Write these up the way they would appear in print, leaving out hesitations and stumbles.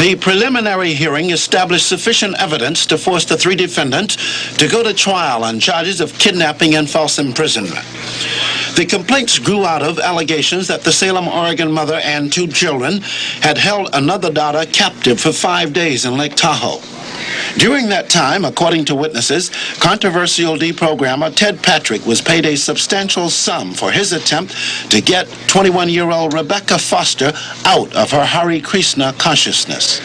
The preliminary hearing established sufficient evidence to force the three defendants to go to trial on charges of kidnapping and false imprisonment. The complaints grew out of allegations that the Salem, Oregon mother and two children had held another daughter captive for 5 days in Lake Tahoe. During that time, according to witnesses, controversial deprogrammer Ted Patrick was paid a substantial sum for his attempt to get 21-year-old Rebecca Foster out of her Hare Krishna consciousness.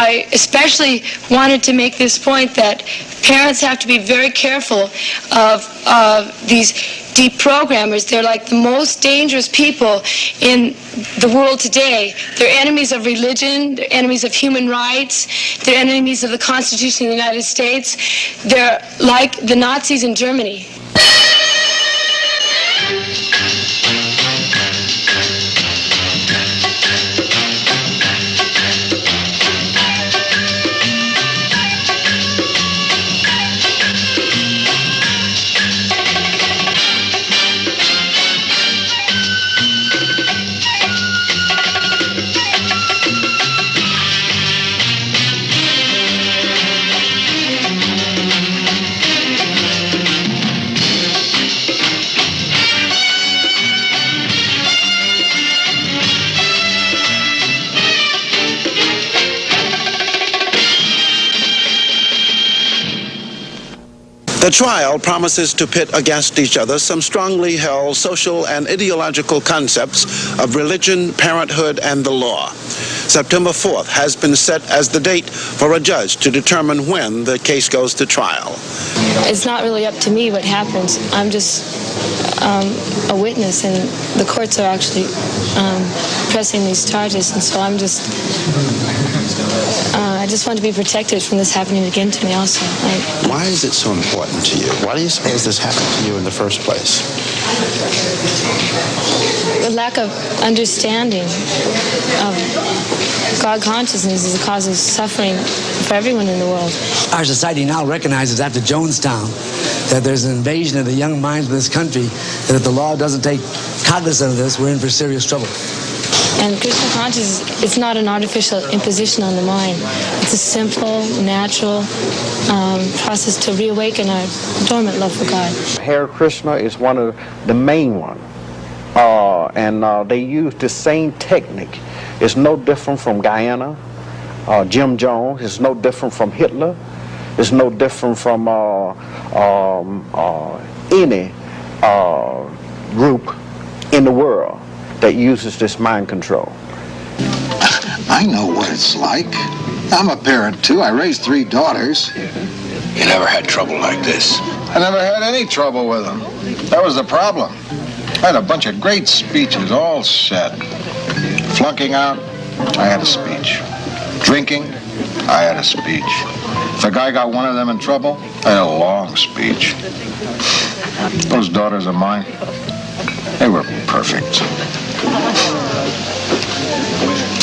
I especially wanted to make this point that parents have to be very careful of these deprogrammers. They're like the most dangerous people in the world today. They're enemies of religion, they're enemies of human rights, they're enemies of the Constitution of the United States. They're like the Nazis in Germany. The trial promises to pit against each other some strongly held social and ideological concepts of religion, parenthood, and the law. September 4th has been set as the date for a judge to determine when the case goes to trial. It's not really up to me what happens. I'm just a witness, and the courts are actually pressing these charges, and so I just want to be protected from this happening again to me also. Why is it so important to you? Why do you suppose this happened to you in the first place? The lack of understanding of God consciousness is the cause of suffering for everyone in the world. Our society now recognizes after Jonestown that there's an invasion of the young minds of this country, that if the law doesn't take cognizance of this, we're in for serious trouble. And Krishna consciousness, it's not an artificial imposition on the mind. It's a simple, natural process to reawaken our dormant love for God. Hare Krishna is one of the main ones. They use the same technique. It's no different from Guyana, Jim Jones. It's no different from Hitler. It's no different from any group in the world that uses this mind control. I know what it's like. I'm a parent too. I raised 3 daughters. You never had trouble like this? I never had any trouble with them. That was the problem. I had a bunch of great speeches all set. Flunking out, I had a speech. Drinking, I had a speech. If a guy got one of them in trouble, I had a long speech. Those daughters of mine, they were perfect.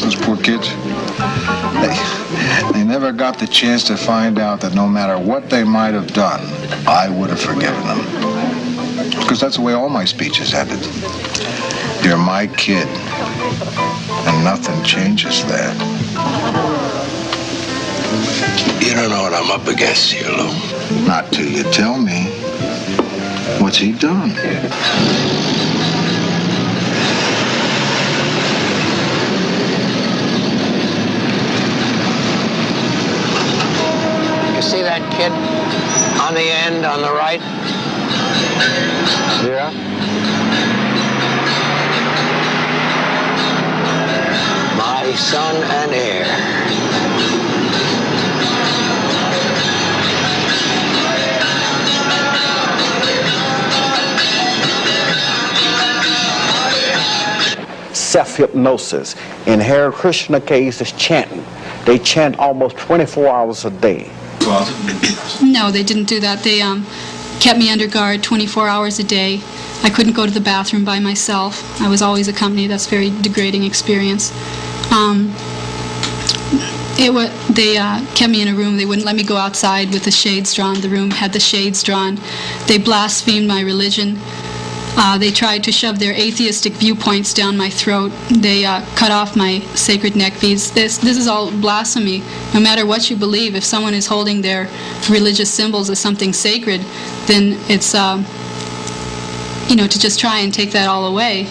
Those poor kids, they never got the chance to find out that no matter what they might have done, I would have forgiven them. Because that's the way all my speeches ended. You're my kid, and nothing changes that. You don't know what I'm up against here, Lou. Not till you tell me. What's he done? You see that kid on the end, on the right? Yeah? My son and heir. self-hypnosis. In Hare Krishna case, it's chanting. They chant almost 24 hours a day. No, they didn't do that. They kept me under guard 24 hours a day. I couldn't go to the bathroom by myself. I was always accompanied. That's a very degrading experience. They kept me in a room. They wouldn't let me go outside with the shades drawn. The room had the shades drawn. They blasphemed my religion. They tried to shove their atheistic viewpoints down my throat. They cut off my sacred neck beads. This is all blasphemy. No matter what you believe, if someone is holding their religious symbols as something sacred, then it's, to just try and take that all away.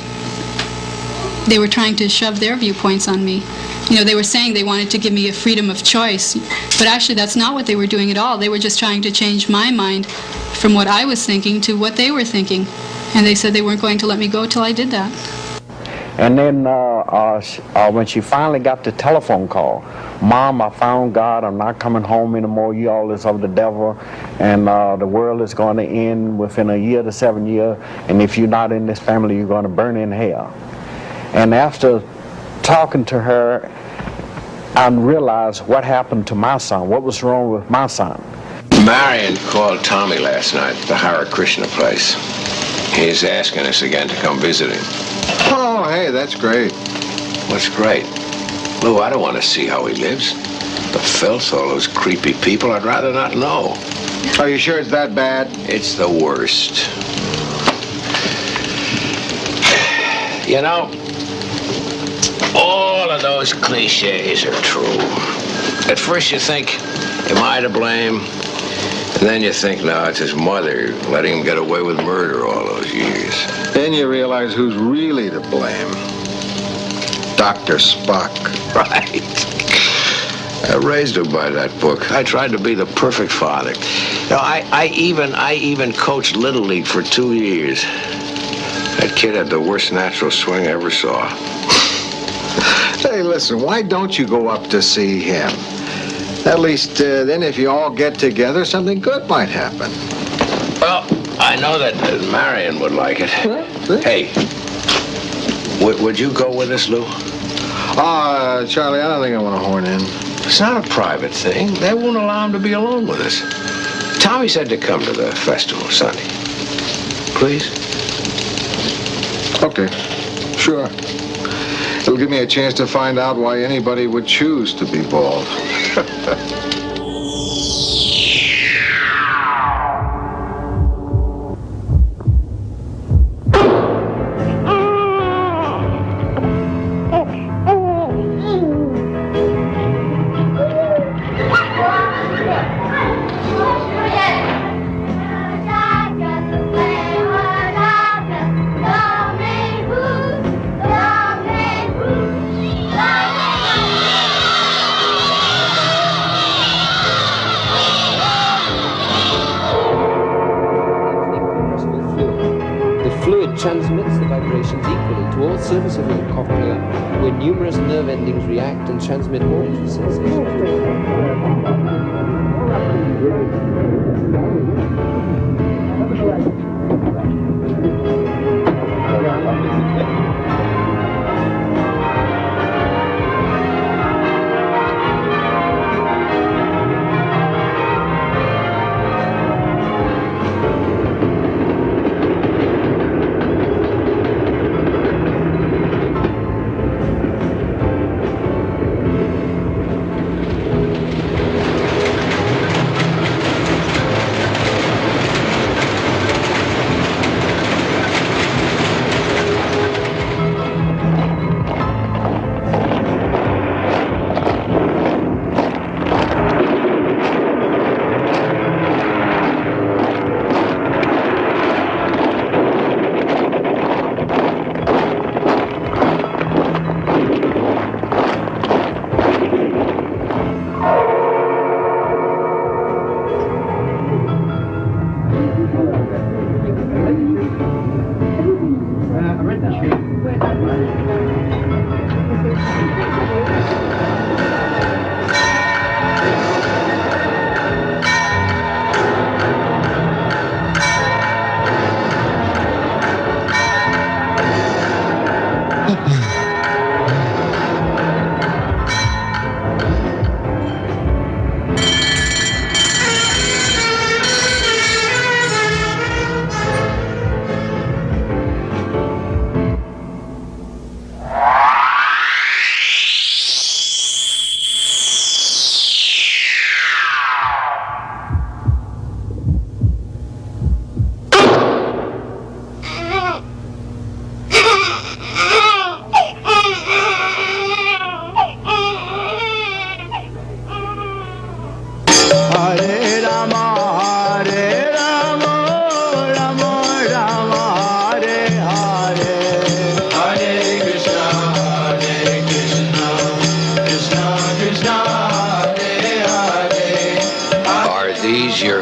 They were trying to shove their viewpoints on me. They were saying they wanted to give me a freedom of choice, but actually that's not what they were doing at all. They were just trying to change my mind from what I was thinking to what they were thinking. And they said they weren't going to let me go till I did that. And then when she finally got the telephone call, Mom, I found God, I'm not coming home anymore, you all is of the devil, and the world is going to end within a year to 7 years, and if you're not in this family, you're going to burn in hell. And after talking to her, I realized what happened to my son, what was wrong with my son. Marion called Tommy last night at the Hare Krishna place. He's asking us again to come visit him. Oh, hey, that's great. What's great? Lou, I don't want to see how he lives. The filth, all those creepy people, I'd rather not know. Are you sure it's that bad? It's the worst. All of those cliches are true. At first you think, am I to blame? And then you think, no, it's his mother letting him get away with murder all those years. Then you realize who's really to blame. Dr. Spock. Right. I raised him by that book. I tried to be the perfect father. I even coached Little League for 2 years. That kid had the worst natural swing I ever saw. Hey, listen, why don't you go up to see him? At least then if you all get together, something good might happen. Well, I know that Marion would like it. Hey, would you go with us, Lou? Charlie, I don't think I want to horn in. It's not a private thing. They won't allow him to be alone with us. Tommy said to come to the festival Sunday. Please? Okay, sure. It'll give me a chance to find out why anybody would choose to be bald. Transmits the vibrations equally to all surfaces of the cochlea, where numerous nerve endings react and transmit auditory sensations.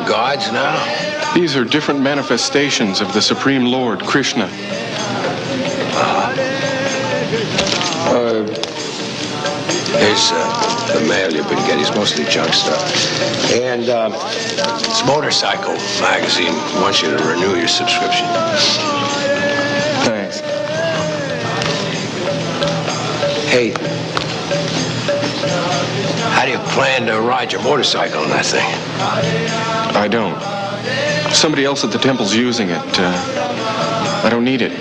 gods now? These are different manifestations of the Supreme Lord, Krishna. Here's the mail you've been getting. It's mostly junk stuff. And it's Motorcycle magazine wants you to renew your subscription. Thanks. Hey, how do you plan to ride your motorcycle on that thing? I don't. Somebody else at the temple's using it. I don't need it.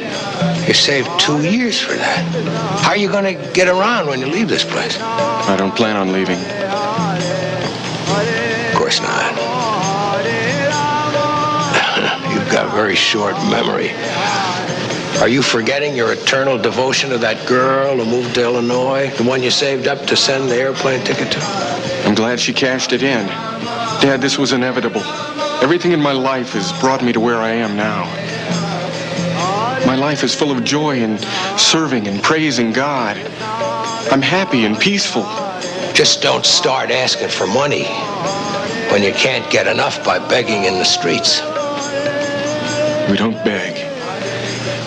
You saved 2 years for that. How are you going to get around when you leave this place? I don't plan on leaving. Of course not. You've got a very short memory. Are you forgetting your eternal devotion to that girl who moved to Illinois? The one you saved up to send the airplane ticket to? I'm glad she cashed it in. Dad, this was inevitable. Everything in my life has brought me to where I am now. My life is full of joy in serving and praising God. I'm happy and peaceful. Just don't start asking for money when you can't get enough by begging in the streets. We don't beg.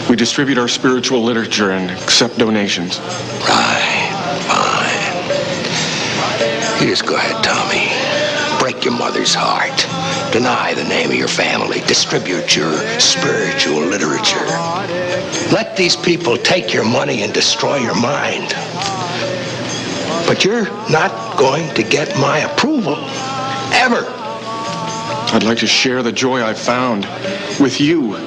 We distribute our spiritual literature and accept donations. Right, fine. You just go ahead, Tommy. Break your mother's heart. Deny the name of your family. Distribute your spiritual literature. Let these people take your money and destroy your mind. But you're not going to get my approval. Ever. I'd like to share the joy I've found with you.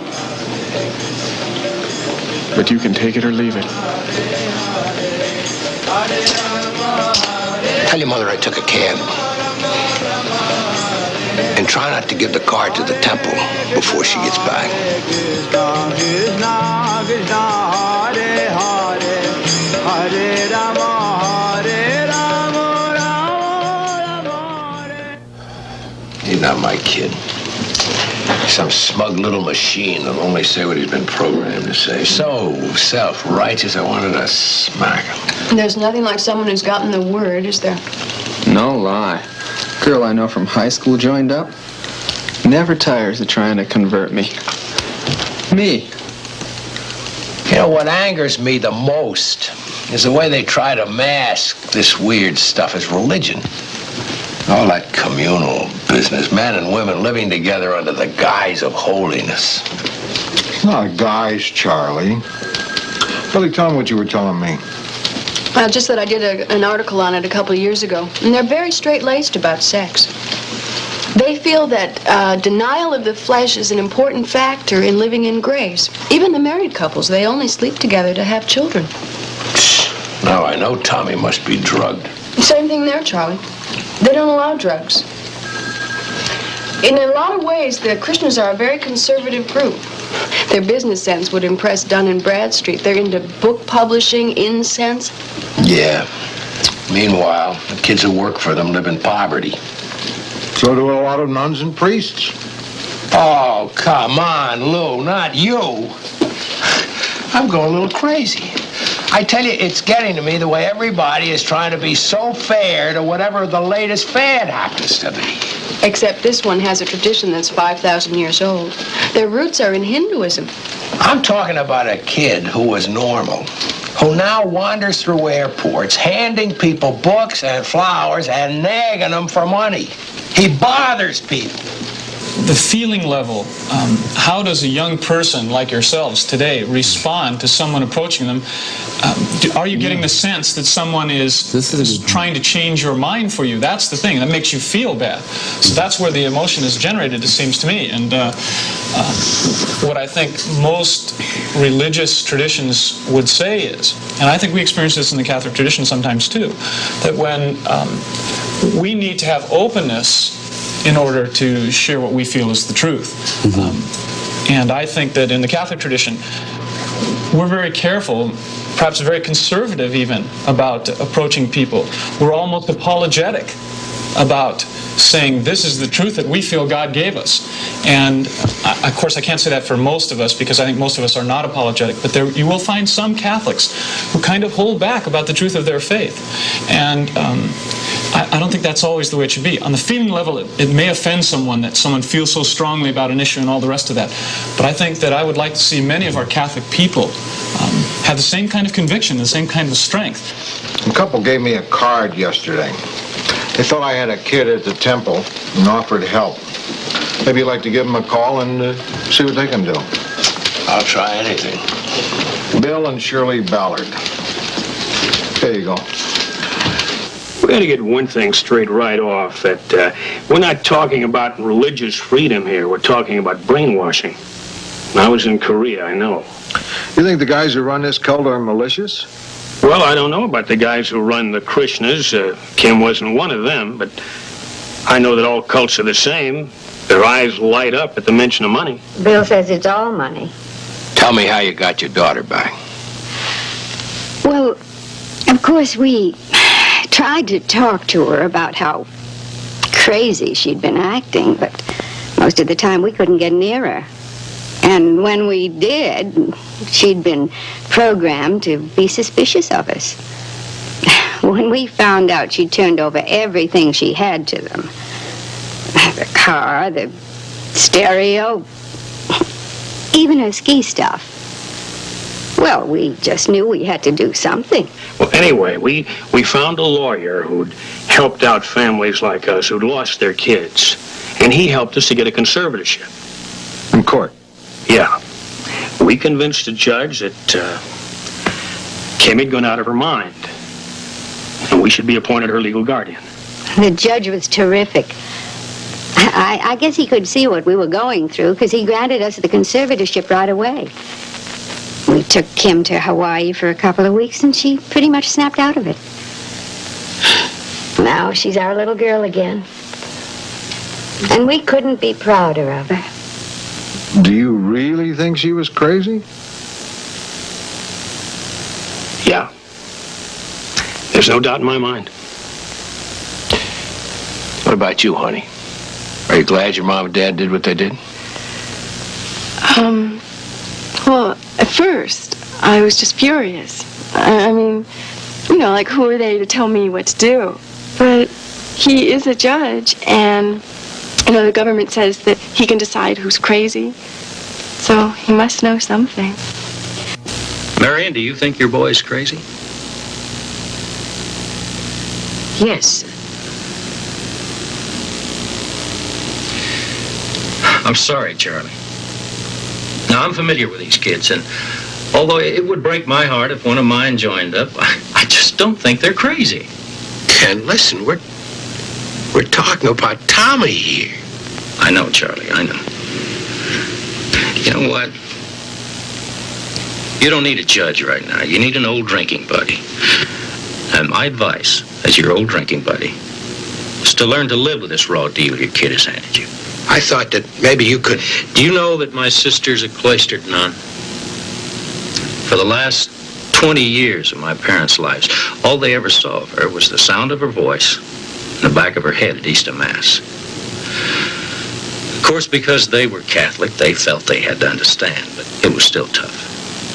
But you can take it or leave it. Tell your mother I took a cab. And try not to give the car to the temple before she gets back. He's not my kid. Some smug little machine that'll only say what he's been programmed to say. So self-righteous, I wanted to smack him. There's nothing like someone who's gotten the word, is there? No lie. Girl I know from high school joined up. Never tires of trying to convert me. Me. You know, what angers me the most is the way they try to mask this weird stuff as religion. All that communal business, men and women living together under the guise of holiness. Not guys, Charlie. Really, tell them what you were telling me. Just that I did an article on it a couple of years ago, and they're very straight-laced about sex. They feel that denial of the flesh is an important factor in living in grace. Even the married couples, they only sleep together to have children. Now I know Tommy must be drugged. Same thing there, Charlie. They don't allow drugs. In a lot of ways, the Christians are a very conservative group. Their business sense would impress Dun & Bradstreet. They're into book publishing, incense. Yeah. Meanwhile, the kids who work for them live in poverty. So do a lot of nuns and priests. Oh, come on, Lou, not you. I'm going a little crazy. I tell you, it's getting to me the way everybody is trying to be so fair to whatever the latest fad happens to be. Except this one has a tradition that's 5,000 years old. Their roots are in Hinduism. I'm talking about a kid who was normal, who now wanders through airports, handing people books and flowers and nagging them for money. He bothers people. The feeling level, how does a young person like yourselves today respond to someone approaching them? Are you getting the sense that someone is trying to change your mind for you? That's the thing. That makes you feel bad. So that's where the emotion is generated, it seems to me. And what I think most religious traditions would say is, and I think we experience this in the Catholic tradition sometimes too, that when we need to have openness in order to share what we feel is the truth. And I think that in the Catholic tradition, we're very careful, perhaps very conservative even, about approaching people. We're almost apologetic about saying this is the truth that we feel God gave us. And of course I can't say that for most of us, because I think most of us are not apologetic, but you will find some Catholics who kind of hold back about the truth of their faith. And I don't think that's always the way it should be. On the feeling level, it may offend someone that someone feels so strongly about an issue and all the rest of that. But I think that I would like to see many of our Catholic people have the same kind of conviction, the same kind of strength. A couple gave me a card yesterday. They thought I had a kid at the temple and offered help. Maybe you'd like to give them a call and see what they can do. I'll try anything. Bill and Shirley Ballard. There you go. We got to get one thing straight right off, that we're not talking about religious freedom here. We're talking about brainwashing. I was in Korea, I know. You think the guys who run this cult are malicious? Well, I don't know about the guys who run the Krishnas. Kim wasn't one of them, but I know that all cults are the same. Their eyes light up at the mention of money. Bill says it's all money. Tell me how you got your daughter back. Well, of course, we tried to talk to her about how crazy she'd been acting, but most of the time we couldn't get near her. And when we did, she'd been programmed to be suspicious of us. When we found out, she turned over everything she had to them. The car, the stereo, even her ski stuff. Well, we just knew we had to do something. Well, anyway, we found a lawyer who'd helped out families like us who'd lost their kids. And he helped us to get a conservatorship. In court? Yeah. We convinced the judge that Kim had gone out of her mind. And we should be appointed her legal guardian. The judge was terrific. I guess he could see what we were going through, because he granted us the conservatorship right away. We took Kim to Hawaii for a couple of weeks, and she pretty much snapped out of it. Now she's our little girl again. And we couldn't be prouder of her. Do you really think she was crazy? Yeah. There's no doubt in my mind. What about you, honey? Are you glad your mom and dad did what they did? Well, at first, I was just furious. I mean, you know, like, who are they to tell me what to do? But he is a judge, and, you know, the government says that he can decide who's crazy. So he must know something. Marion, do you think your boy's crazy? Yes. I'm sorry, Charlie. Now, I'm familiar with these kids, and although it would break my heart if one of mine joined up, I just don't think they're crazy. And listen, we're talking about Tommy here. I know, Charlie, I know. You know what? You don't need a judge right now. You need an old drinking buddy. And my advice, as your old drinking buddy, is to learn to live with this raw deal your kid has handed you. I thought that maybe you could... Do you know that my sister's a cloistered nun? For the last 20 years of my parents' lives, all they ever saw of her was the sound of her voice and the back of her head at Easter Mass. Of course, because they were Catholic, they felt they had to understand, but it was still tough.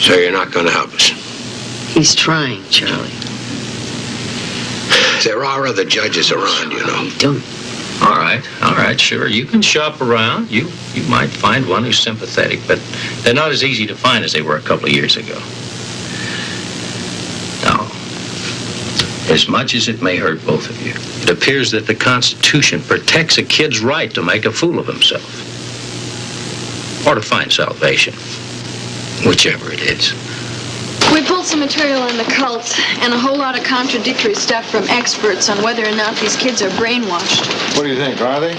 So you're not going to help us? He's trying, Charlie. There are other judges around, you know. Don't. All right, sure. You can shop around. You might find one who's sympathetic, but they're not as easy to find as they were a couple of years ago. Now, as much as it may hurt both of you, it appears that the Constitution protects a kid's right to make a fool of himself. Or to find salvation, whichever it is. We pulled some material on the cults and a whole lot of contradictory stuff from experts on whether or not these kids are brainwashed. What do you think, are they?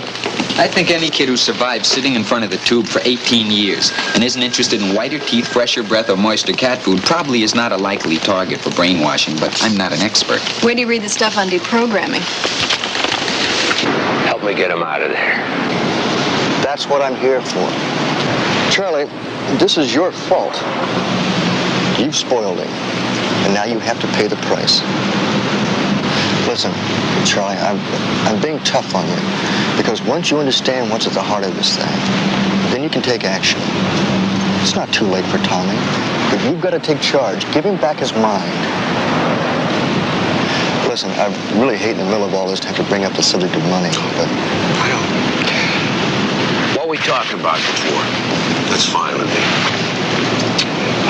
I think any kid who survived sitting in front of the tube for 18 years and isn't interested in whiter teeth, fresher breath, or moister cat food probably is not a likely target for brainwashing, but I'm not an expert. Where do you read the stuff on deprogramming? Help me get him out of there. That's what I'm here for. Charlie, this is your fault. You've spoiled him, and now you have to pay the price. Listen, Charlie, I'm being tough on you, because once you understand what's at the heart of this thing, then you can take action. It's not too late for Tommy, but you've got to take charge. Give him back his mind. Listen, I really hate in the middle of all this to have to bring up the subject of money, but... What we talked about before, that's fine with me.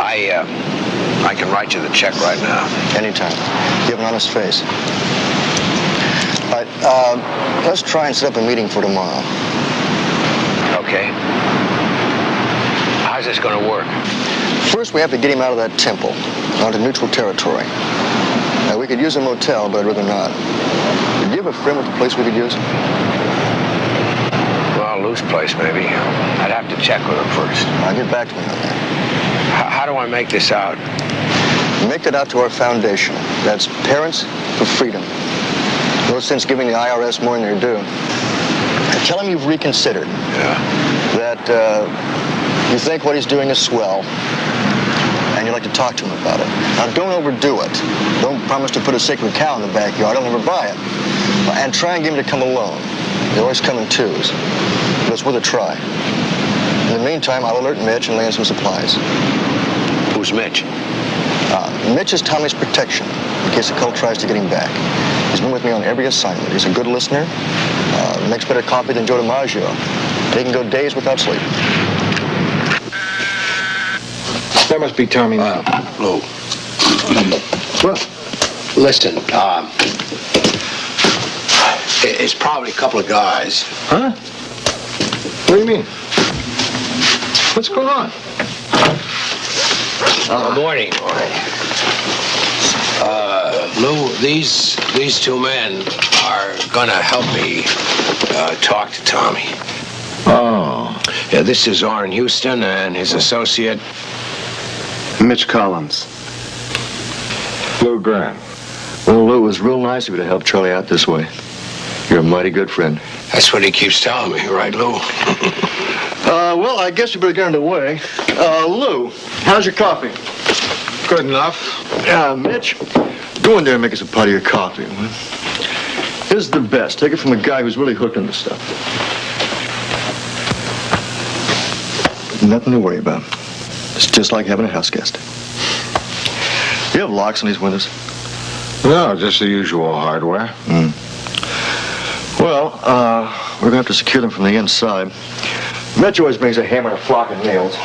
I can write you the check right now. Anytime. You have an honest face. All right, let's try and set up a meeting for tomorrow. Okay. How's this going to work? First, we have to get him out of that temple, onto neutral territory. Now, we could use a motel, but I'd rather not. Do you have a friend with a place we could use? Well, Lou's place, maybe. I'd have to check with him first. I'll get back to me on that. How do I make this out? Make it out to our foundation. That's Parents for Freedom. No sense giving the IRS more than they're due. Tell him you've reconsidered. Yeah. That you think what he's doing is swell, and you'd like to talk to him about it. Now, don't overdo it. Don't promise to put a sacred cow in the backyard. I'll never buy it. And try and get him to come alone. They always come in twos. But it's worth a try. In the meantime, I'll alert Mitch and lay in some supplies. Who's Mitch? Mitch is Tommy's protection, in case the cult tries to get him back. He's been with me on every assignment. He's a good listener, makes better coffee than Joe DiMaggio. He can go days without sleep. That must be Tommy now. Lou. Well, Listen, it's probably a couple of guys. huh? What do you mean? What's going on? Morning. Lou, these two men are gonna help me talk to Tommy. Oh. Yeah, this is Orrin Houston and his associate. Mitch Collins. Lou Grant. Well, Lou, it was real nice of you to help Charlie out this way. You're a mighty good friend. That's what he keeps telling me, right, Lou? Well, I guess you better get underway. Lou, how's your coffee? Good enough. Mitch, go in there and make us a pot of your coffee. This is the best. Take it from a guy who's really hooked on this stuff. Nothing to worry about. It's just like having a house guest. Do you have locks on these windows? No, just the usual hardware. Well, we're gonna have to secure them from the inside. Mitch always brings a hammer and a flock of nails.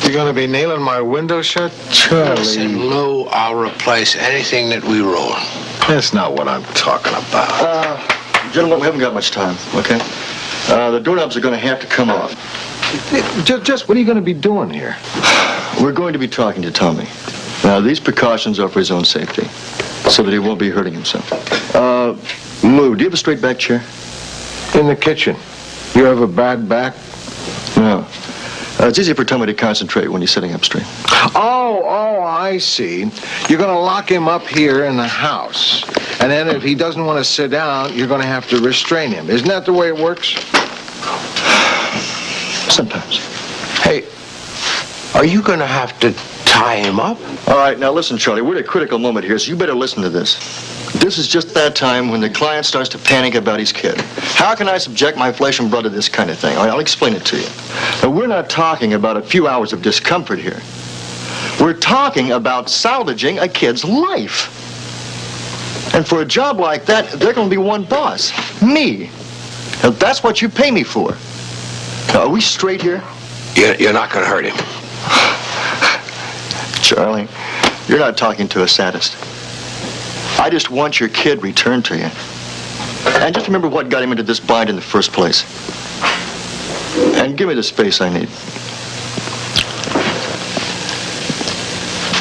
You gonna be nailing my window shut? Charlie. Listen, Lou, I'll replace anything that we ruin. That's not what I'm talking about. Gentlemen, we haven't got much time, okay? The doorknobs are gonna have to come off. Just what are you gonna be doing here? We're going to be talking to Tommy. Now, these precautions are for his own safety, so that he won't be hurting himself. Lou, do you have a straight back chair? In the kitchen. You have a bad back? No. It's easy for Tommy to concentrate when he's sitting up straight. Oh, I see. You're gonna lock him up here in the house. And then if he doesn't want to sit down, you're gonna have to restrain him. Isn't that the way it works? Sometimes. Hey, are you gonna have to tie him up? All right, now listen, Charlie, we're at a critical moment here, so you better listen to this. This is just that time when the client starts to panic about his kid. How can I subject my flesh and blood to this kind of thing? All right, I'll explain it to you. Now, we're not talking about a few hours of discomfort here. We're talking about salvaging a kid's life. And for a job like that, there's going to be one boss, me. Now, that's what you pay me for. Now, are we straight here? You're not gonna hurt him. Charlie, you're not talking to a sadist. I just want your kid returned to you. And just remember what got him into this bind in the first place. And give me the space I need.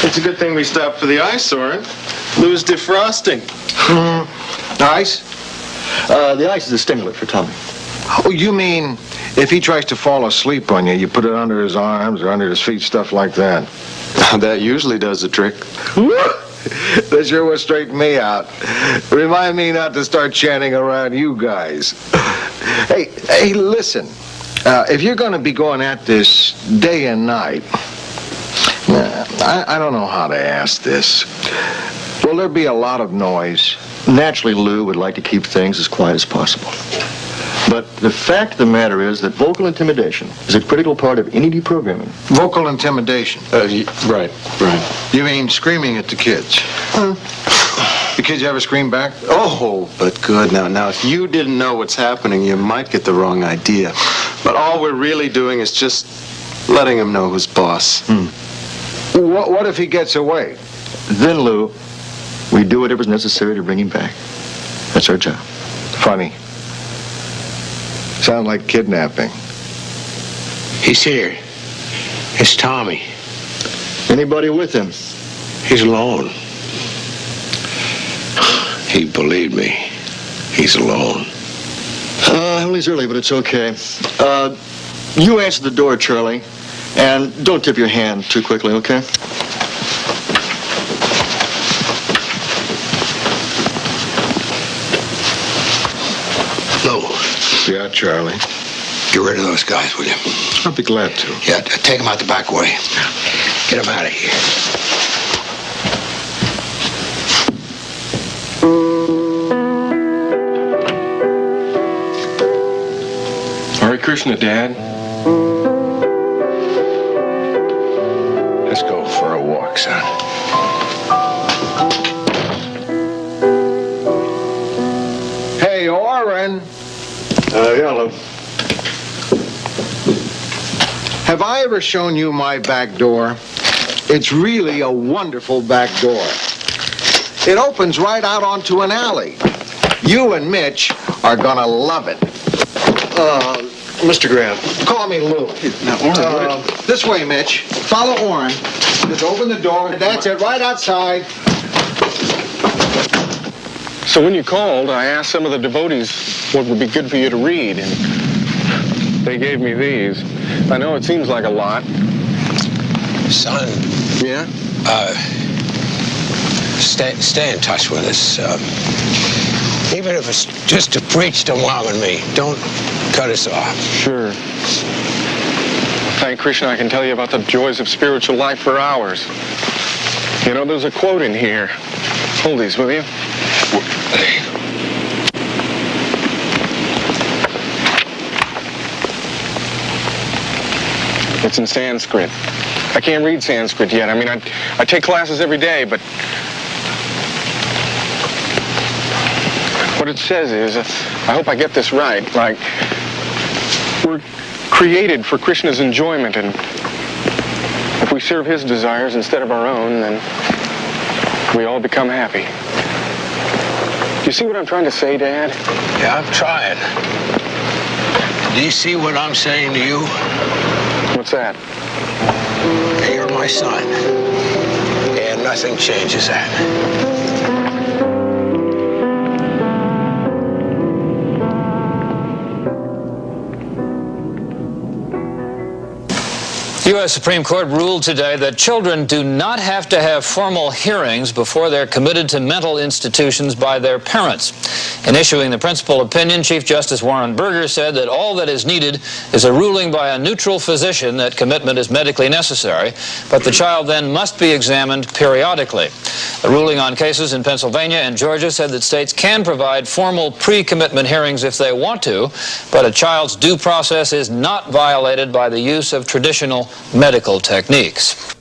It's a good thing we stopped for the ice, Orrin. Lou's defrosting. Ice? The ice is a stimulant for Tommy. Oh, you mean if he tries to fall asleep on you, you put it under his arms or under his feet, stuff like that? That usually does the trick. That sure will straighten me out. Remind me not to start chanting around you guys. Hey, listen. If you're going to be going at this day and night, I don't know how to ask this. Will there be a lot of noise? Naturally, Lou would like to keep things as quiet as possible. But the fact of the matter is that vocal intimidation is a critical part of any deprogramming. Vocal intimidation? Right. You mean screaming at the kids? The kids ever scream back? Oh, but good. Now, if you didn't know what's happening, you might get the wrong idea. But all we're really doing is just letting him know who's boss. What if he gets away? Then, Lou, we do whatever's necessary to bring him back. That's our job. Funny. Sounds like kidnapping. He's here. It's Tommy. Anybody with him? He's alone. He believed me. He's alone. Well, he's early, but it's okay. You answer the door, Charlie. And don't tip your hand too quickly, okay? Lou. Yeah, Charlie. Get rid of those guys, will you? I'll be glad to. Yeah, take them out the back way. Get them out of here. Hare Krishna, Dad. Let's go for a walk, son. Hey, Orrin. Hello. Have I ever shown you my back door? It's really a wonderful back door. It opens right out onto an alley. You and Mitch are gonna love it. Mr. Graham. Call me Lou. Now, Orrin, this way, Mitch. Follow Orrin. Just open the door. That's it, right outside. So when you called, I asked some of the devotees what would be good for you to read, and they gave me these. I know it seems like a lot. Son. Yeah? Stay in touch with us. Even if it's just to preach to Mom and me. Don't cut us off. Sure. Thank Krishna, I can tell you about the joys of spiritual life for hours. You know, there's a quote in here. Hold these, will you? It's in Sanskrit. I can't read Sanskrit yet. I mean, I take classes every day, but what it says is, I hope I get this right, like, we're created for Krishna's enjoyment, and if we serve his desires instead of our own, then we all become happy. Do you see what I'm trying to say, Dad? Yeah, I'm trying. Do you see what I'm saying to you? What's that? You're my son, and nothing changes that. The U.S. Supreme Court ruled today that children do not have to have formal hearings before they're committed to mental institutions by their parents. In issuing the principal opinion, Chief Justice Warren Burger said that all that is needed is a ruling by a neutral physician that commitment is medically necessary, but the child then must be examined periodically. The ruling on cases in Pennsylvania and Georgia said that states can provide formal pre-commitment hearings if they want to, but a child's due process is not violated by the use of traditional medical techniques.